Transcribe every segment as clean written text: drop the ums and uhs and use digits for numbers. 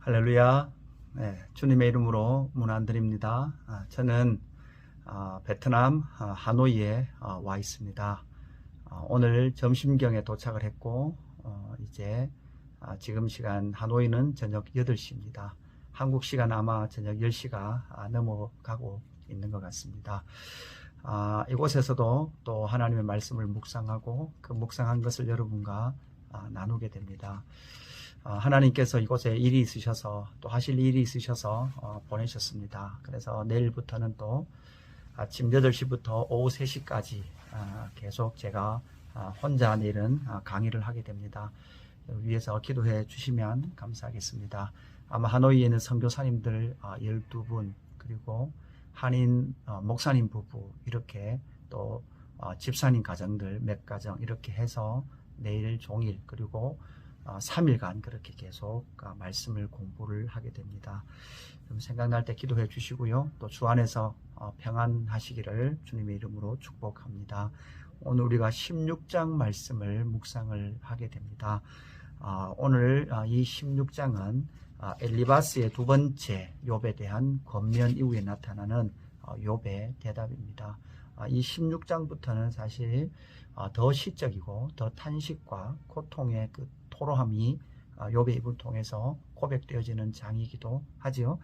할렐루야. 네, 주님의 이름으로 문안드립니다. 저는 베트남 하노이에 와 있습니다. 오늘 점심경에 도착을 했고 이제 지금 시간 하노이는 저녁 8시입니다. 한국 시간 아마 저녁 10시가 넘어가고 있는 것 같습니다. 이곳에서도 또 하나님의 말씀을 묵상하고 그 묵상한 것을 여러분과 나누게 됩니다. 하나님께서 이곳에 일이 있으셔서 또 하실 일이 있으셔서 보내셨습니다. 그래서 내일부터는 또 아침 8시부터 오후 3시까지 계속 제가 혼자 내일은 강의를 하게 됩니다. 위에서 기도해 주시면 감사하겠습니다. 아마 하노이에 있는 선교사님들 12분 그리고 한인 목사님 부부 이렇게 또 집사님 가정들 몇 가정 이렇게 해서 내일 종일 그리고 3일간 그렇게 계속 말씀을 공부를 하게 됩니다. 생각날 때 기도해 주시고요. 또 주 안에서 평안하시기를 주님의 이름으로 축복합니다. 오늘 우리가 16장 말씀을 묵상을 하게 됩니다. 오늘 이 16장은 엘리바스의 두 번째 욥에 대한 권면 이후에 나타나는 욥의 대답입니다. 이 16장부터는 사실 더 시적이고 더 탄식과 고통의 그 토로함이 욥의 입을 통해서 고백되어지는 장이기도 하지요.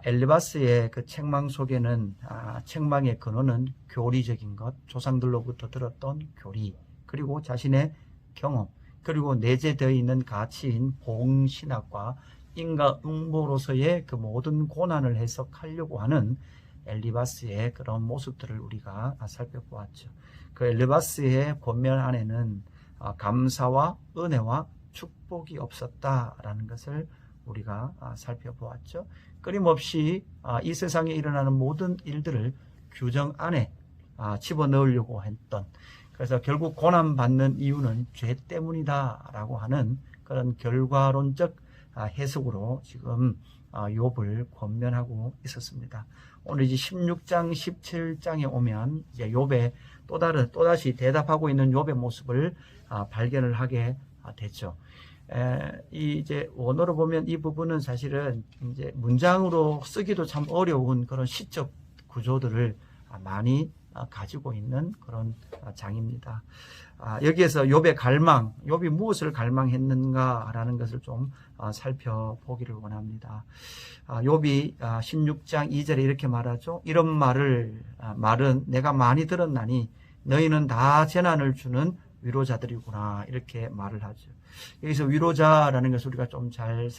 엘리바스의 그 책망 속에는 책망의 근원은 교리적인 것, 조상들로부터 들었던 교리, 그리고 자신의 경험, 그리고 내재되어 있는 가치인 봉신학과 인과응보로서의 그 모든 고난을 해석하려고 하는 엘리바스의 그런 모습들을 우리가 살펴보았죠. 그 엘리바스의 권면 안에는 감사와 은혜와 축복이 없었다라는 것을 우리가 살펴보았죠. 끊임없이 이 세상에 일어나는 모든 일들을 규정 안에 집어넣으려고 했던, 그래서 결국 고난받는 이유는 죄 때문이다라고 하는 그런 결과론적 해석으로 지금 욥을 권면하고 있었습니다. 오늘 이제 16장, 17장에 오면 이제 욥의 또다시 대답하고 있는 욥의 모습을 발견을 하게 됐죠. 이제 원어로 보면 이 부분은 사실은 이제 문장으로 쓰기도 참 어려운 그런 시적 구조들을 많이 가지고 있는 그런 장입니다. 여기에서 욥의 갈망, 욥이 무엇을 갈망했는가라는 것을 좀 살펴보기를 원합니다. 욥이 16장 2절에 이렇게 말하죠. 이런 말은 내가 많이 들었나니 너희는 다 재난을 주는 위로자들이구나, 이렇게 말을 하죠. 여기서 위로자라는 것을 우리가 좀 잘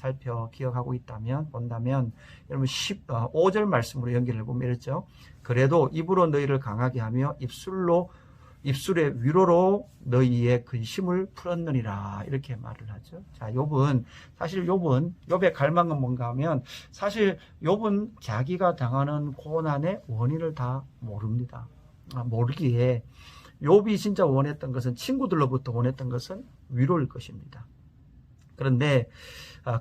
본다면 여러분 5절 말씀으로 연결해 보면 이랬죠. 그래도 입으로 너희를 강하게 하며 입술의 위로로 너희의 근심을 풀었느니라, 이렇게 말을 하죠. 자, 욥의 갈망은 뭔가 하면 사실 욥은 자기가 당하는 고난의 원인을 다 모릅니다. 모르기에 욥이 진짜 원했던 것은, 친구들로부터 원했던 것은 위로일 것입니다. 그런데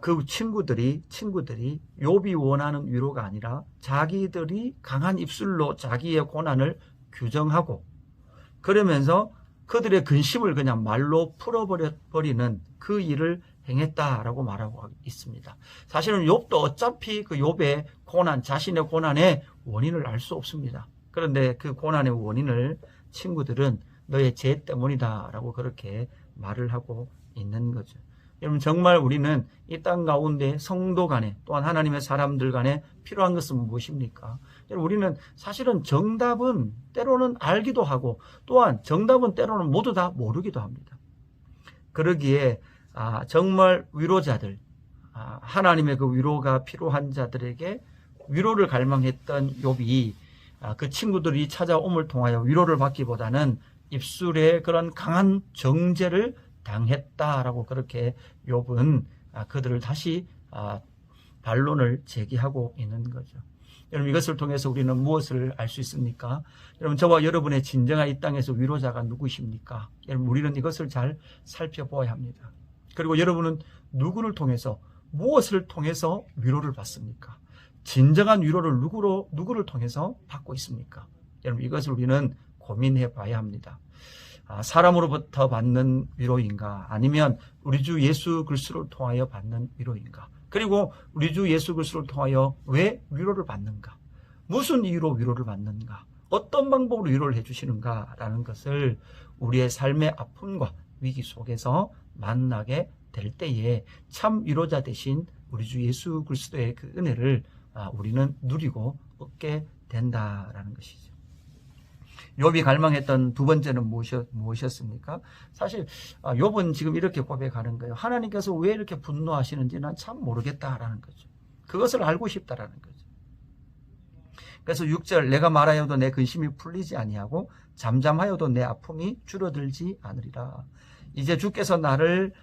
그 친구들이 욥이 원하는 위로가 아니라 자기들이 강한 입술로 자기의 고난을 규정하고 그러면서 그들의 근심을 그냥 말로 풀어버리는 그 일을 행했다라고 말하고 있습니다. 사실은 욥도 어차피 그 욥의 고난, 자신의 고난의 원인을 알 수 없습니다. 그런데 그 고난의 원인을 친구들은 너의 죄 때문이다 라고 그렇게 말을 하고 있는 거죠. 여러분, 정말 우리는 이 땅 가운데 성도 간에 또한 하나님의 사람들 간에 필요한 것은 무엇입니까? 여러분, 우리는 사실은 정답은 때로는 알기도 하고 또한 정답은 때로는 모두 다 모르기도 합니다. 그러기에 정말 위로자들, 하나님의 그 위로가 필요한 자들에게 위로를 갈망했던 욥이 그 친구들이 찾아옴을 통하여 위로를 받기보다는 입술에 그런 강한 정죄를 당했다라고 그렇게 욥은 그들을 다시 반론을 제기하고 있는 거죠. 여러분, 이것을 통해서 우리는 무엇을 알 수 있습니까? 여러분, 저와 여러분의 진정한 이 땅에서 위로자가 누구십니까? 여러분, 우리는 이것을 잘 살펴보아야 합니다. 그리고 여러분은 누구를 통해서, 무엇을 통해서 위로를 받습니까? 진정한 위로를 누구를 통해서 받고 있습니까? 여러분, 이것을 우리는 고민해 봐야 합니다. 사람으로부터 받는 위로인가, 아니면 우리 주 예수 그리스도를 통하여 받는 위로인가, 그리고 우리 주 예수 그리스도를 통하여 왜 위로를 받는가, 무슨 이유로 위로를 받는가, 어떤 방법으로 위로를 해주시는가라는 것을 우리의 삶의 아픔과 위기 속에서 만나게 될 때에 참 위로자 되신 우리 주 예수 그리스도의 그 은혜를 우리는 누리고 얻게 된다라는 것이죠. 욥이 갈망했던 두 번째는 무엇이었습니까? 사실 욥은 지금 이렇게 고백하는 거예요. 하나님께서 왜 이렇게 분노하시는지 난 참 모르겠다라는 거죠. 그것을 알고 싶다라는 거죠. 그래서 6절, 내가 말하여도 내 근심이 풀리지 아니하고 잠잠하여도 내 아픔이 줄어들지 않으리라. 이제 주께서 나를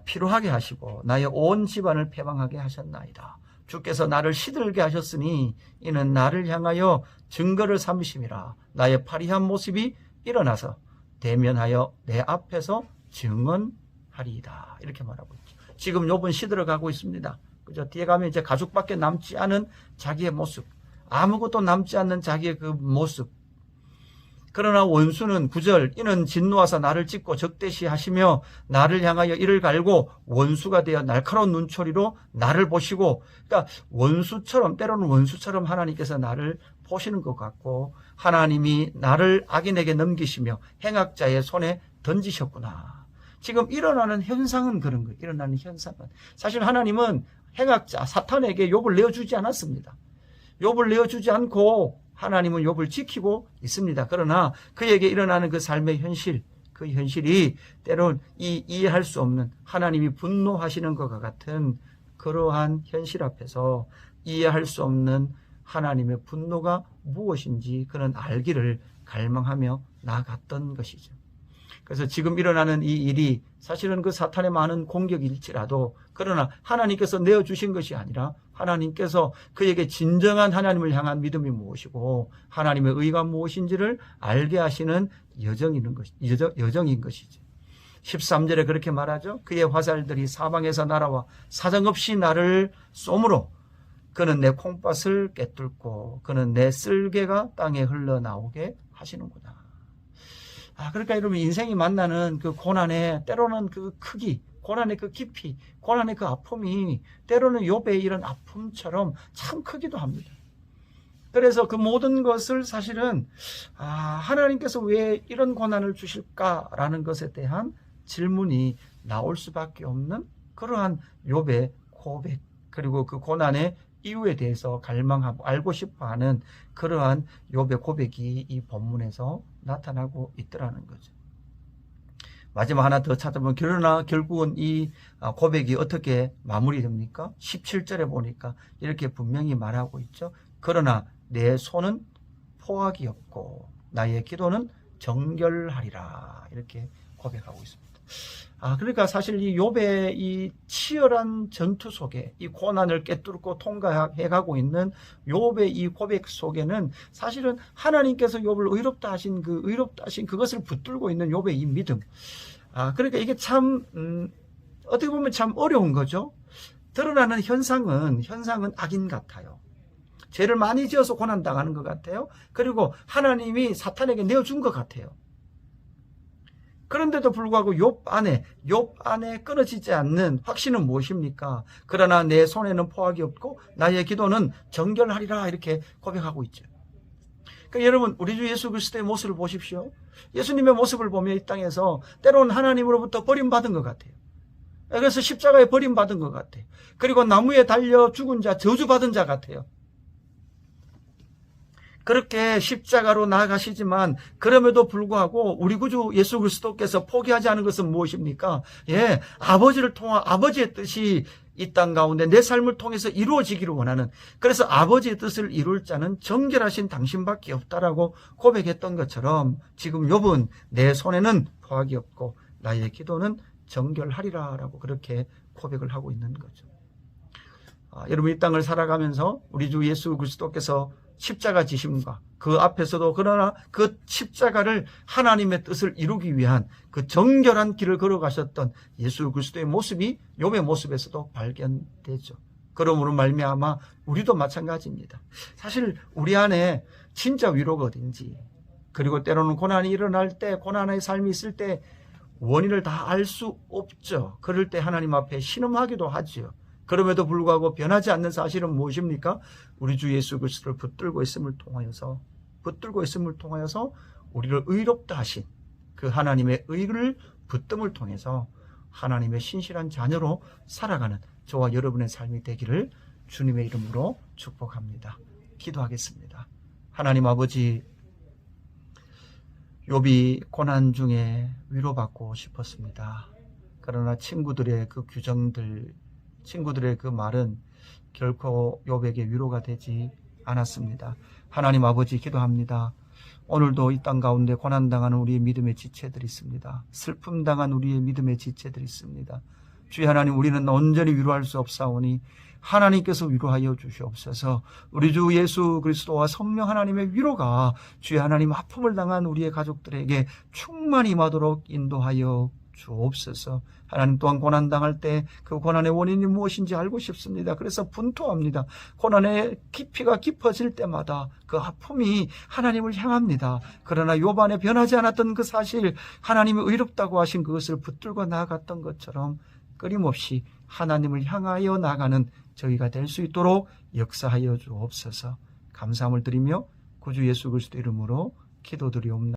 피로하게 하시고 나의 온 집안을 패망하게 하셨나이다. 주께서 나를 시들게 하셨으니 이는 나를 향하여 증거를 삼으심이라. 나의 파리한 모습이 일어나서 대면하여 내 앞에서 증언하리이다. 이렇게 말하고 있죠. 지금 욥은 시들어 가고 있습니다. 그죠? 뒤에 가면 이제 가죽밖에 남지 않은 자기의 모습, 아무것도 남지 않는 자기의 그 모습. 그러나 원수는 9절, 이는 진노하사 나를 찢고 적대시하시며 나를 향하여 이를 갈고 원수가 되어 날카로운 눈초리로 나를 보시고, 그러니까 원수처럼, 때로는 원수처럼 하나님께서 나를 보시는 것 같고, 하나님이 나를 악인에게 넘기시며 행악자의 손에 던지셨구나. 지금 일어나는 현상은 그런 거예요. 일어나는 현상은. 사실 하나님은 행악자 사탄에게 욥을 내어주지 않았습니다. 욥을 내어주지 않고 하나님은 욥을 지키고 있습니다. 그러나 그에게 일어나는 그 삶의 현실, 그 현실이 때론 이해할 수 없는, 하나님이 분노하시는 것과 같은 그러한 현실 앞에서 이해할 수 없는 하나님의 분노가 무엇인지 그는 알기를 갈망하며 나아갔던 것이죠. 그래서 지금 일어나는 이 일이 사실은 그 사탄의 많은 공격일지라도, 그러나 하나님께서 내어주신 것이 아니라 하나님께서 그에게 진정한 하나님을 향한 믿음이 무엇이고 하나님의 의가 무엇인지를 알게 하시는 여정인 것이죠. 13절에 그렇게 말하죠. 그의 화살들이 사방에서 날아와 사정없이 나를 쏘므로 그는 내 콩밭을 꿰뚫고 그는 내 쓸개가 땅에 흘러나오게 하시는구나. 그러니까 여러분, 인생이 만나는 그 고난의 때로는 그 크기, 고난의 그 깊이, 고난의 그 아픔이 때로는 욥의 이런 아픔처럼 참 크기도 합니다. 그래서 그 모든 것을 사실은 하나님께서 왜 이런 고난을 주실까라는 것에 대한 질문이 나올 수밖에 없는 그러한 욥의 고백, 그리고 그 고난의 이유에 대해서 갈망하고 알고 싶어하는 그러한 욥의 고백이 이 본문에서 나타나고 있더라는 거죠. 마지막 하나 더 찾아보면, 그러나 결국은 이 고백이 어떻게 마무리됩니까? 17절에 보니까 이렇게 분명히 말하고 있죠. 그러나 내 손은 포악이 없고 나의 기도는 정결하리라. 이렇게 고백하고 있습니다. 그러니까 사실 이 욥의 이 치열한 전투 속에, 이 고난을 꿰뚫고 통과해가고 있는 욥의 이 고백 속에는 사실은 하나님께서 욥을 의롭다 하신 그것을 붙들고 있는 욥의 이 믿음. 그러니까 이게 참 어떻게 보면 참 어려운 거죠. 드러나는 현상은 악인 같아요. 죄를 많이 지어서 고난당하는 것 같아요. 그리고 하나님이 사탄에게 내어준 것 같아요. 그런데도 불구하고 욥 안에 끊어지지 않는 확신은 무엇입니까? 그러나 내 손에는 포악이 없고 나의 기도는 정결하리라. 이렇게 고백하고 있죠. 그러니까 여러분, 우리 주 예수 그리스도의 모습을 보십시오. 예수님의 모습을 보면 이 땅에서 때로는 하나님으로부터 버림받은 것 같아요. 그래서 십자가에 버림받은 것 같아요. 그리고 나무에 달려 죽은 자, 저주받은 자 같아요. 그렇게 십자가로 나아가시지만 그럼에도 불구하고 우리 구주 예수 그리스도께서 포기하지 않은 것은 무엇입니까? 아버지의 뜻이 이 땅 가운데 내 삶을 통해서 이루어지기를 원하는, 그래서 아버지의 뜻을 이룰 자는 정결하신 당신밖에 없다라고 고백했던 것처럼 지금 욥은 내 손에는 포악이 없고 나의 기도는 정결하리라라고 그렇게 고백을 하고 있는 거죠. 여러분, 이 땅을 살아가면서 우리 주 예수 그리스도께서 십자가 지심과 그 앞에서도, 그러나 그 십자가를 하나님의 뜻을 이루기 위한 그 정결한 길을 걸어가셨던 예수 그리스도의 모습이 욥의 모습에서도 발견되죠. 그러므로 말미암아 우리도 마찬가지입니다. 사실 우리 안에 진짜 위로가 어딘지, 그리고 때로는 고난이 일어날 때, 고난의 삶이 있을 때 원인을 다 알 수 없죠. 그럴 때 하나님 앞에 신음하기도 하지요. 그럼에도 불구하고 변하지 않는 사실은 무엇입니까? 우리 주 예수 그리스도를 붙들고 있음을 통하여서 우리를 의롭다 하신 그 하나님의 의를 붙듦을 통해서 하나님의 신실한 자녀로 살아가는 저와 여러분의 삶이 되기를 주님의 이름으로 축복합니다. 기도하겠습니다. 하나님 아버지, 욥이 고난 중에 위로받고 싶었습니다. 그러나 친구들의 그 규정들, 친구들의 그 말은 결코 욥에게 위로가 되지 않았습니다. 하나님 아버지, 기도합니다. 오늘도 이 땅 가운데 고난당하는 우리의 믿음의 지체들이 있습니다. 슬픔당한 우리의 믿음의 지체들이 있습니다. 주의 하나님, 우리는 온전히 위로할 수 없사오니 하나님께서 위로하여 주시옵소서. 우리 주 예수 그리스도와 성령 하나님의 위로가 주의 하나님 아픔을 당한 우리의 가족들에게 충만히 임하도록 인도하여 주옵소서. 하나님 또한 고난당할 때 그 고난의 원인이 무엇인지 알고 싶습니다. 그래서 분투합니다. 고난의 깊이가 깊어질 때마다 그 아픔이 하나님을 향합니다. 그러나 욥 안에 변하지 않았던 그 사실, 하나님이 의롭다고 하신 그것을 붙들고 나아갔던 것처럼 끊임없이 하나님을 향하여 나가는 저희가 될 수 있도록 역사하여 주옵소서. 감사함을 드리며 구주 예수 그리스도 이름으로 기도드리옵나이다.